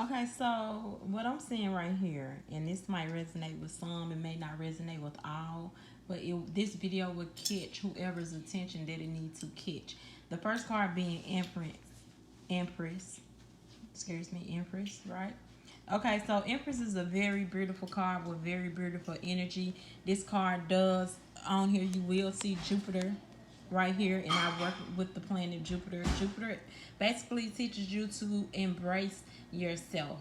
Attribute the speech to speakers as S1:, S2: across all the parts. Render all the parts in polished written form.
S1: Okay, so what I'm seeing right here, and this might resonate with some, it may not resonate with all, but this video will catch whoever's attention that it needs to catch. The first card being Empress, excuse me, Empress, right? Okay, so Empress is a very beautiful card with very beautiful energy. This card does, on here you will see Jupiter right here, and I work with the planet Jupiter. Jupiter basically teaches you to embrace yourself,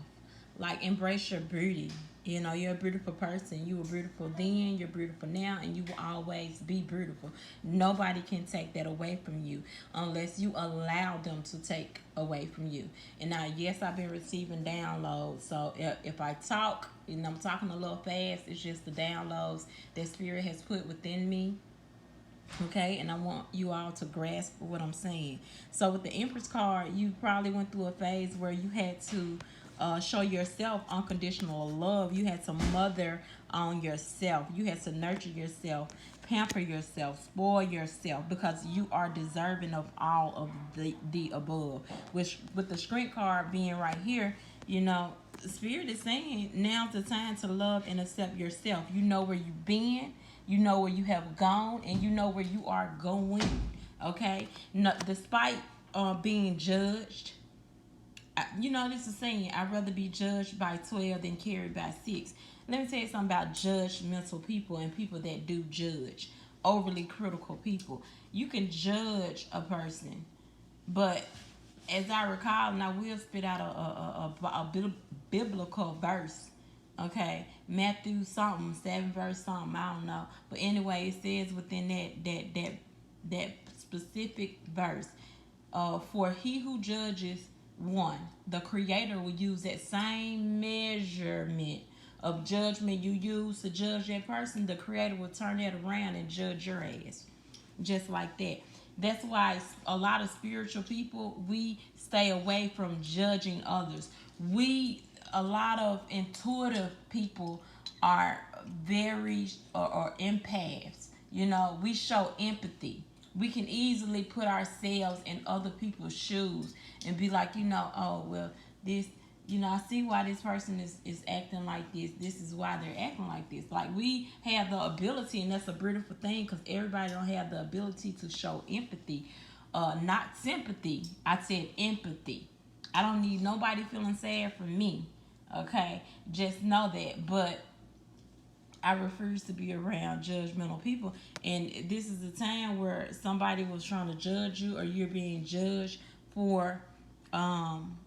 S1: like embrace your beauty. You know, you're a beautiful person. You were beautiful then, you're beautiful now, and you will always be beautiful. Nobody can take that away from you unless you allow them to take away from you. And now, yes, I've been receiving downloads. So if I talk, and I'm talking a little fast, it's just the downloads that Spirit has put within me. Okay, and I want you all to grasp what I'm saying. So with the Empress card, you probably went through a phase where you had to show yourself unconditional love. You had to mother on yourself. You had to nurture yourself, pamper yourself, spoil yourself, because you are deserving of all of the above. Which with the Strength card being right here, you know, Spirit is saying now's the time to love and accept yourself. You know where you've been, you know where you have gone, and you know where you are going. Okay, no, despite being judged, you know, this is saying I'd rather be judged by 12 than carried by 6. Let me tell you something about judgmental people and people that do judge. Overly critical people. You can judge a person, but as I recall, and I will spit out a biblical verse. Okay, Matthew something 7 verse something, I don't know, but anyway, it says within that specific verse, for he who judges one, the Creator will use that same measurement of judgment you use to judge that person. The Creator will turn that around and judge your ass, just like that. That's why a lot of spiritual people, we stay away from judging others. A lot of intuitive people are very or empaths. You know, we show empathy. We can easily put ourselves in other people's shoes and be like, you know, oh well, this, you know, I see why this person is acting like this. This is why they're acting like this. Like, we have the ability, and that's a beautiful thing, because everybody don't have the ability to show empathy, not sympathy. I said empathy. I don't need nobody feeling sad for me. Okay, just know that. But I refuse to be around judgmental people. And this is a time where somebody was trying to judge you, or you're being judged for, um,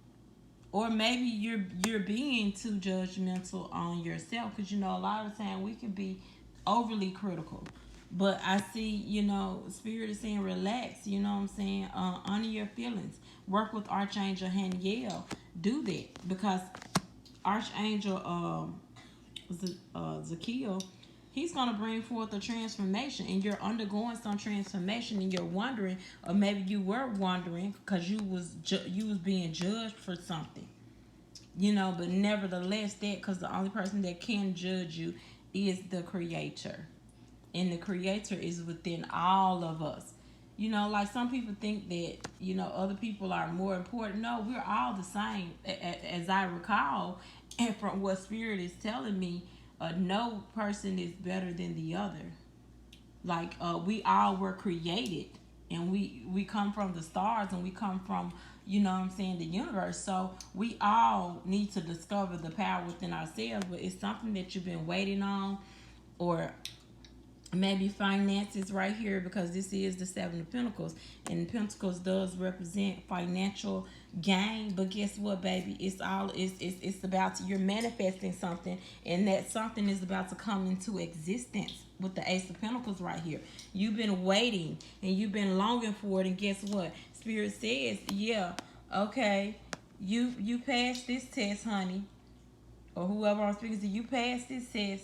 S1: or maybe you're being too judgmental on yourself, because you know a lot of the time we can be overly critical. But I see, you know, Spirit is saying relax. You know what I'm saying? Honor your feelings. Work with Archangel Haniel. Do that, because Archangel Zakiel, he's going to bring forth a transformation, and you're undergoing some transformation, and you're wondering, or maybe you were wondering, because you was being judged for something, you know. But nevertheless, that, because the only person that can judge you is the Creator, and the Creator is within all of us. You know, like some people think that, you know, other people are more important. No, we're all the same, as I recall, and from what Spirit is telling me, no person is better than the other. Like, we all were created, and we come from the stars, and we come from, you know what I'm saying, the universe. So we all need to discover the power within ourselves. But it's something that you've been waiting on, or maybe finances right here, because this is the 7 of Pentacles, and Pentacles does represent financial gain. But guess what, baby? It's about you're manifesting something, and that something is about to come into existence with the Ace of Pentacles right here. You've been waiting, and you've been longing for it, and guess what? Spirit says, yeah, okay, you passed this test, honey, or whoever I'm speaking to, you passed this test.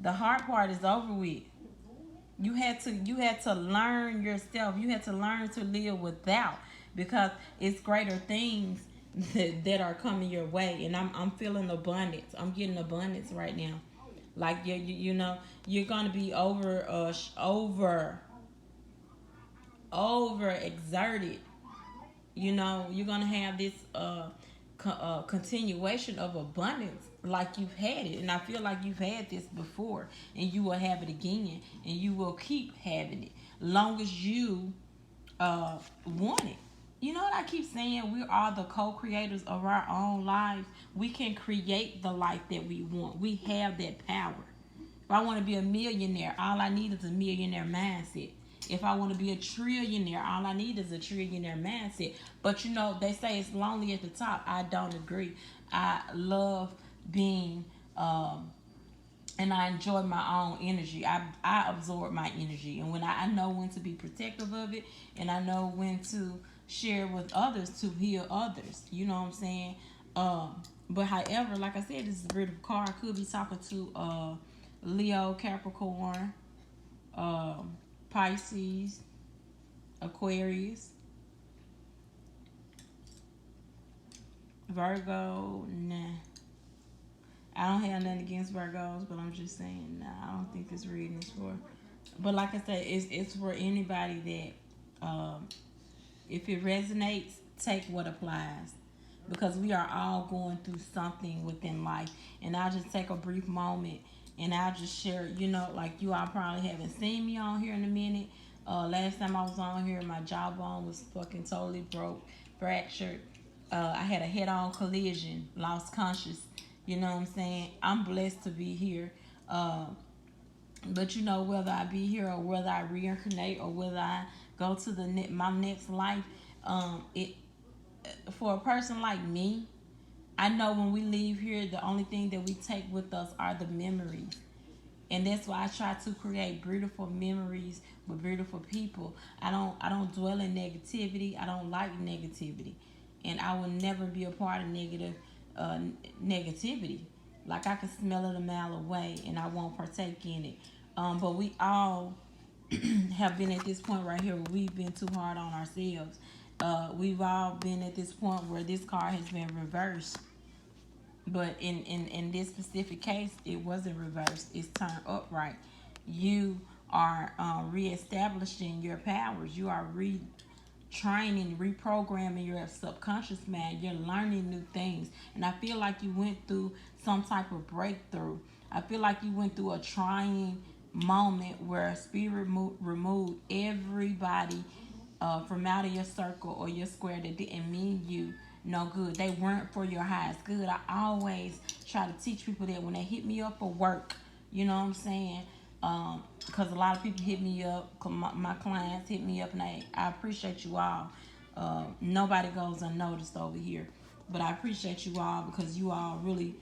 S1: The hard part is over with. You had to learn yourself. You had to learn to live without, because it's greater things that are coming your way. And I'm feeling abundance. I'm getting abundance right now. Like, you know, you're gonna be over exerted. You know, you're gonna have this. continuation of abundance like you've had it. And I feel like you've had this before, and you will have it again, and you will keep having it long as you want it. You know what I keep saying? We are the co-creators of our own lives. We can create the life that we want. We have that power. If I want to be a millionaire, all I need is a millionaire mindset. If I want to be a trillionaire, all I need is a trillionaire mindset. But you know, they say it's lonely at the top. I don't agree. I love being, and I enjoy my own energy. I absorb my energy. And when I know when to be protective of it, and I know when to share with others to heal others. You know what I'm saying? But however, like I said, this is a beautiful card. I could be talking to Leo, Capricorn, Pisces, Aquarius, Virgo. Nah, I don't have nothing against Virgos, but I'm just saying, nah, I don't think this reading is for. But like I said, it's for anybody that, if it resonates, take what applies. Because we are all going through something within life. And I'll just take a brief moment and I'll just share, you know, like you all probably haven't seen me on here in a minute. Last time I was on here, my jawbone was fucking totally broke, fractured. I had a head-on collision, lost conscious. You know what I'm saying? I'm blessed to be here. But you know, whether I be here or whether I reincarnate or whether I go to my next life, it for a person like me, I know when we leave here, the only thing that we take with us are the memories. And that's why I try to create beautiful memories with beautiful people. I don't dwell in negativity. I don't like negativity. And I will never be a part of negativity. Like I can smell it a mile away and I won't partake in it. But we all have been at this point right here where we've been too hard on ourselves. We've all been at this point where this card has been reversed. But in this specific case, it wasn't reversed. It's turned upright. You are reestablishing your powers. You are retraining, reprogramming your subconscious mind. You're learning new things. And I feel like you went through some type of breakthrough. I feel like you went through a trying moment where spirit removed everybody from out of your circle or your square that didn't mean you no good. They weren't for your highest good. I always try to teach people that when they hit me up for work, you know what I'm saying? Because a lot of people hit me up, my clients hit me up, and I appreciate you all. Nobody goes unnoticed over here. But I appreciate you all because you all really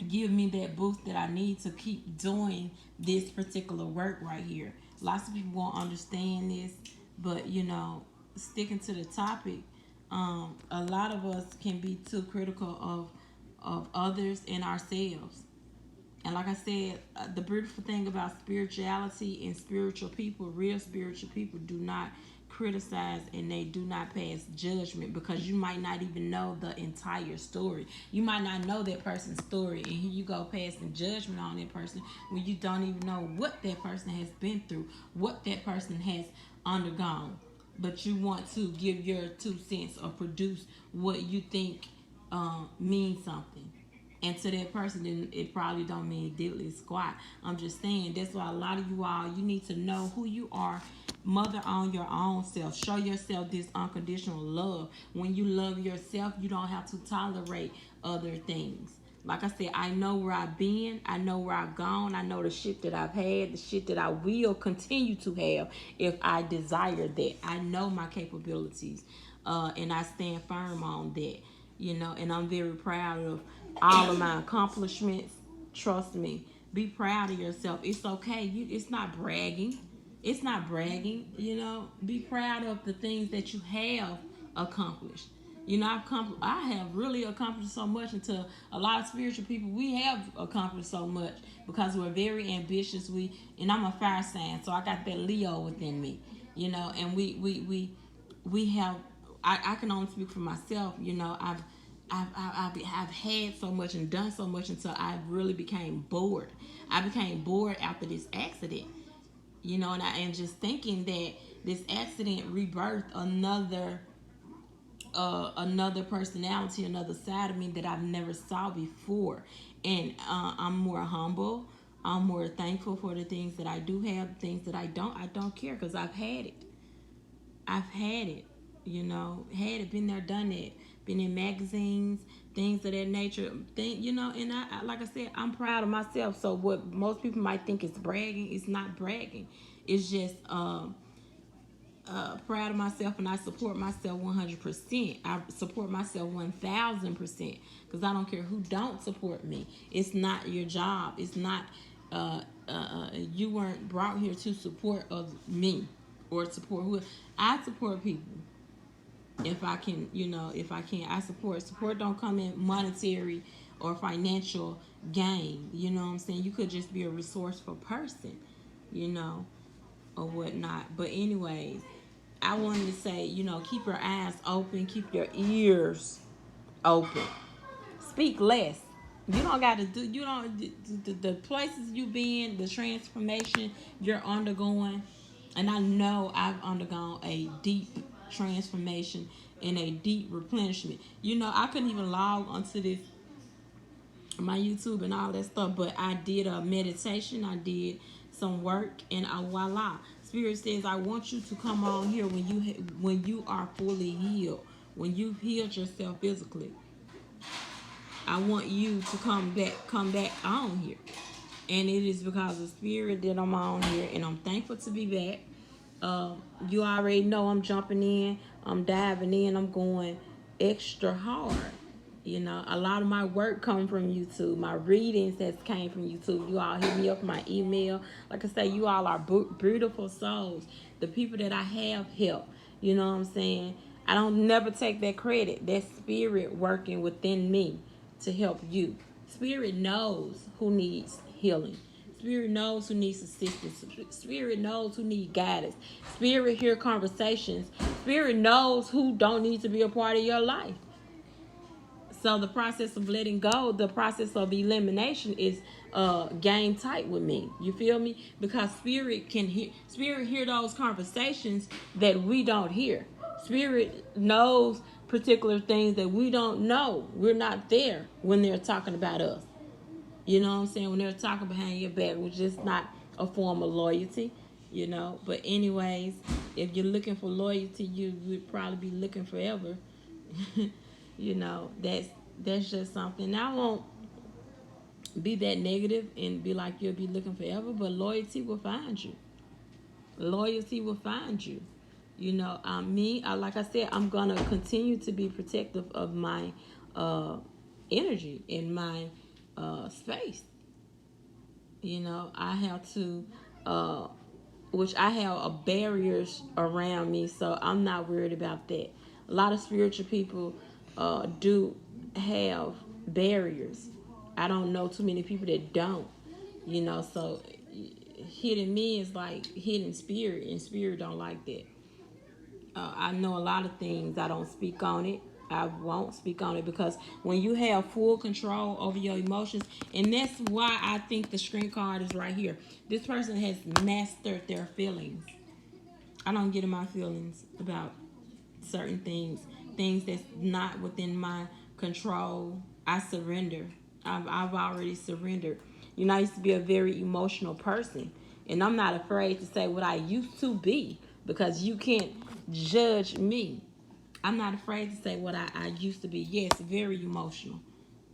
S1: give me that boost that I need to keep doing this particular work right here. Lots of people won't understand this, but you know, sticking to the topic, a lot of us can be too critical of others and ourselves. And like I said, the beautiful thing about spirituality and spiritual people, real spiritual people, do not criticize and they do not pass judgment, because you might not even know the entire story. You might not know that person's story, and here you go passing judgment on that person when you don't even know what that person has been through, what that person has undergone. But you want to give your 2 cents or produce what you think means something. And to that person, then it probably don't mean diddly squat. I'm just saying, that's why a lot of you all, you need to know who you are. Mother on your own self. Show yourself this unconditional love. When you love yourself, you don't have to tolerate other things. Like I said, I know where I've been. I know where I've gone. I know the shit that I've had, the shit that I will continue to have if I desire that. I know my capabilities, and I stand firm on that. You know, and I'm very proud of all of my accomplishments. Trust me. Be proud of yourself. It's okay. It's not bragging. It's not bragging. You know, be proud of the things that you have accomplished. You know, I have really accomplished so much. Until a lot of spiritual people, we have accomplished so much because we're very ambitious. And I'm a fire sign, so I got that Leo within me. You know, and we have. I can only speak for myself. You know, I've had so much and done so much until I really became bored. I became bored after this accident. You know, and just thinking that this accident rebirthed another another personality, another side of me that I've never saw before. And I'm more humble. I'm more thankful for the things that I do have, things that I don't care, because I've had it. I've had it, had it, been there, done it, been in magazines, things of that nature. And I like I said, I'm proud of myself. So what most people might think is bragging, it's not bragging. It's just proud of myself, and I support myself 100%. I support myself 1,000%, because I don't care who don't support me. It's not your job. It's not. You weren't brought here to support of me or support who. I support people if I can. If I can, I support. Support don't come in monetary or financial gain. You know what I'm saying? You could just be a resourceful person, or whatnot. But anyways, I wanted to say, keep your eyes open, keep your ears open. Speak less. You don't got to do. You don't the places you been, the transformation you're undergoing, and I know I've undergone a deep transformation and a deep replenishment. I couldn't even log onto this my YouTube and all that stuff, but I did a meditation. I did some work, and voila, Spirit says, I want you to come on here when you are fully healed, when you've healed yourself physically. I want you to come back on here. And it is because of Spirit that I'm on here, and I'm thankful to be back. You already know I'm jumping in, I'm diving in, I'm going extra hard. A lot of my work come from YouTube. My readings has came from YouTube. You all hit me up my email. Like I say, you all are beautiful souls. The people that I have helped. You know what I'm saying? I don't never take that credit. That's Spirit working within me to help you. Spirit knows who needs healing. Spirit knows who needs assistance. Spirit knows who needs guidance. Spirit hear conversations. Spirit knows who don't need to be a part of your life. So the process of letting go, the process of elimination is game tight with me. You feel me? Because Spirit hear those conversations that we don't hear. Spirit knows particular things that we don't know. We're not there when they're talking about us. You know what I'm saying? When they're talking behind your back, which is not a form of loyalty, But anyways, if you're looking for loyalty, you would probably be looking forever. That's just something. I won't be that negative and be like you'll be looking forever, but loyalty will find you. Loyalty will find you. Like I said, I'm gonna continue to be protective of my energy in my space. I have to, which I have barriers around me, so I'm not worried about that. A lot of spiritual people do have barriers. I don't know too many people that don't, so hidden me is like hidden spirit, and spirit don't like that. I know a lot of things. I don't speak on it. I won't speak on it, because when you have full control over your emotions, and that's why I think the screen card is right here. This person has mastered their feelings. I don't get in my feelings about certain things that's not within my control. I surrender. I've already surrendered. I used to be a very emotional person, and I'm not afraid to say what I used to be, because you can't judge me. I'm not afraid to say what I used to be. Yes, very emotional.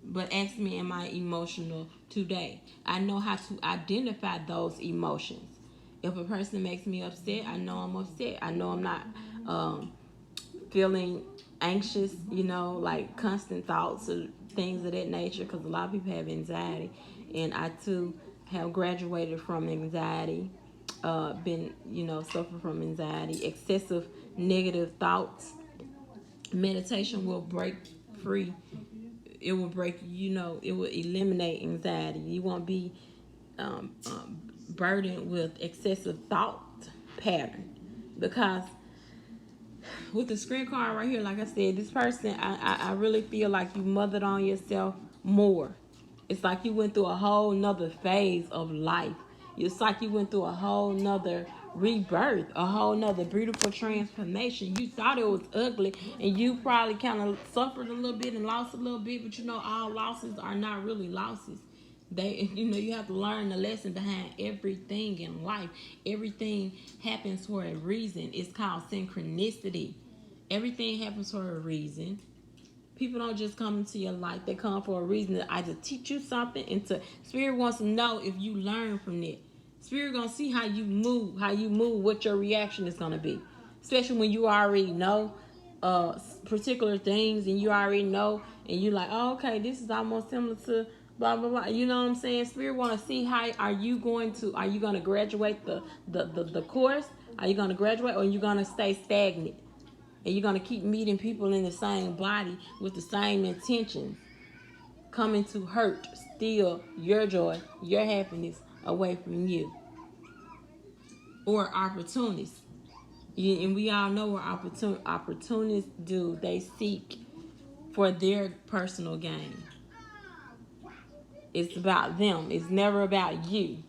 S1: But ask me, am I emotional today? I know how to identify those emotions. If a person makes me upset, I know I'm upset. I know I'm not feeling anxious, like constant thoughts or things of that nature, because a lot of people have anxiety. And I, too, have graduated from anxiety, been, suffer from anxiety, excessive negative thoughts. Meditation will break free. It will break, it will eliminate anxiety. You won't be burdened with excessive thought pattern. Because with the screen card right here, like I said, this person, I really feel like you mothered on yourself more. It's like you went through a whole nother phase of life. It's like you went through a whole nother rebirth, a whole nother beautiful transformation. You thought it was ugly, and you probably kind of suffered a little bit and lost a little bit, but you know, all losses are not really losses. They, you know, you have to learn the lesson behind everything in life. Everything happens for a reason. It's called synchronicity. Everything happens for a reason. People don't just come into your life. They come for a reason to either teach you something, and to Spirit wants to know if you learn from it. Spirit gonna see how you move, what your reaction is gonna be. Especially when you already know particular things, and you already know, and you like, oh, okay, this is almost similar to blah blah blah. You know what I'm saying? Spirit want to see how are you going to graduate the course? Are you going to graduate, or are you going to stay stagnant? And you're going to keep meeting people in the same body with the same intentions, coming to hurt, steal your joy, your happiness away from you. Or opportunists. And we all know what opportunists do. They seek for their personal gain. It's about them. It's never about you.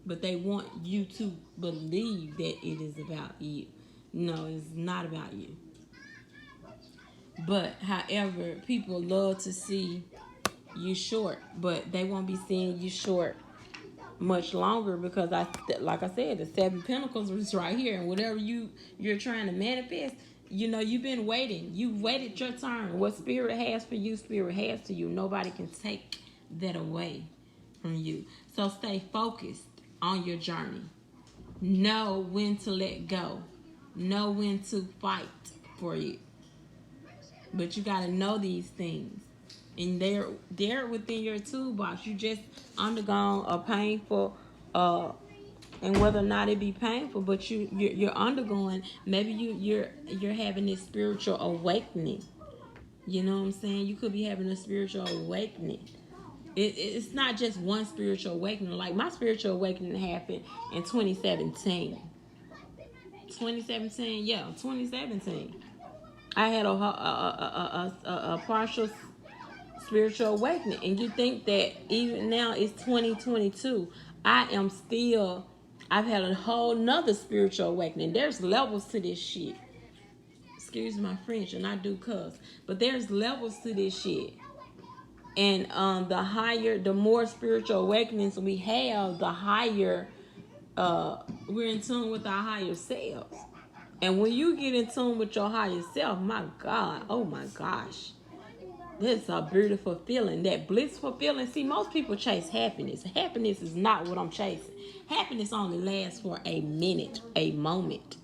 S1: But they want you to believe that it is about you. No, it's not about you. But however, people love to see you short, but they won't be seeing you short much longer, because like I said, the 7 Pentacles is right here, and whatever you're trying to manifest, you know, you've been waiting. You waited your turn. What Spirit has for you, Spirit has to you. Nobody can take that away from you. So stay focused on your journey. Know when to let go. Know when to fight for it. But you got to know these things. And they're within your toolbox. You just undergone a painful, and whether or not it be painful, but you're undergoing. Maybe you're having this spiritual awakening. You know what I'm saying? You could be having a spiritual awakening. It's not just one spiritual awakening. Like my spiritual awakening happened in 2017. 2017, yeah, 2017. I had a partial spiritual awakening, and you think that even now it's 2022, I've had a whole nother spiritual awakening. There's levels to this shit. Excuse my French, and I do cuss, but there's levels to this shit. And the more spiritual awakenings we have, the higher we're in tune with our higher selves. And when you get in tune with your higher self, my God, oh my gosh, that's a beautiful feeling, that blissful feeling. See, most people chase happiness. Happiness is not what I'm chasing. Happiness only lasts for a minute, a moment.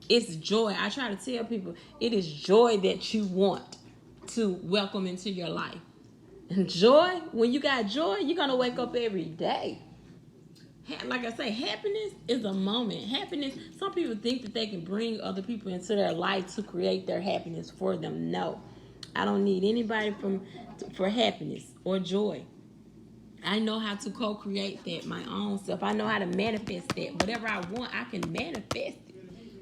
S1: It's joy. I try to tell people, it is joy that you want to welcome into your life. And joy, when you got joy, you're going to wake up every day. Like I say, happiness is a moment. Happiness, some people think that they can bring other people into their life to create their happiness for them. No, I don't need anybody for happiness or joy. I know how to co-create that my own self. I know how to manifest that. Whatever I want, I can manifest it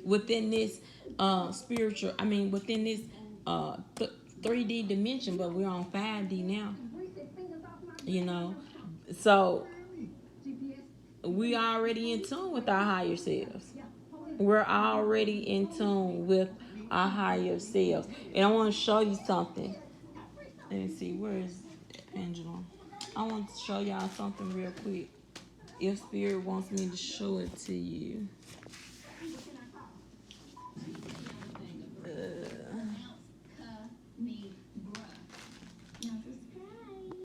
S1: within this within this 3D dimension, but we're on 5D now. You know, so we already in tune with our higher selves. We're already in tune with our higher selves. And I want to show you something. Let me see, where is the pendulum? I want to show y'all something real quick. If Spirit wants me to show it to you.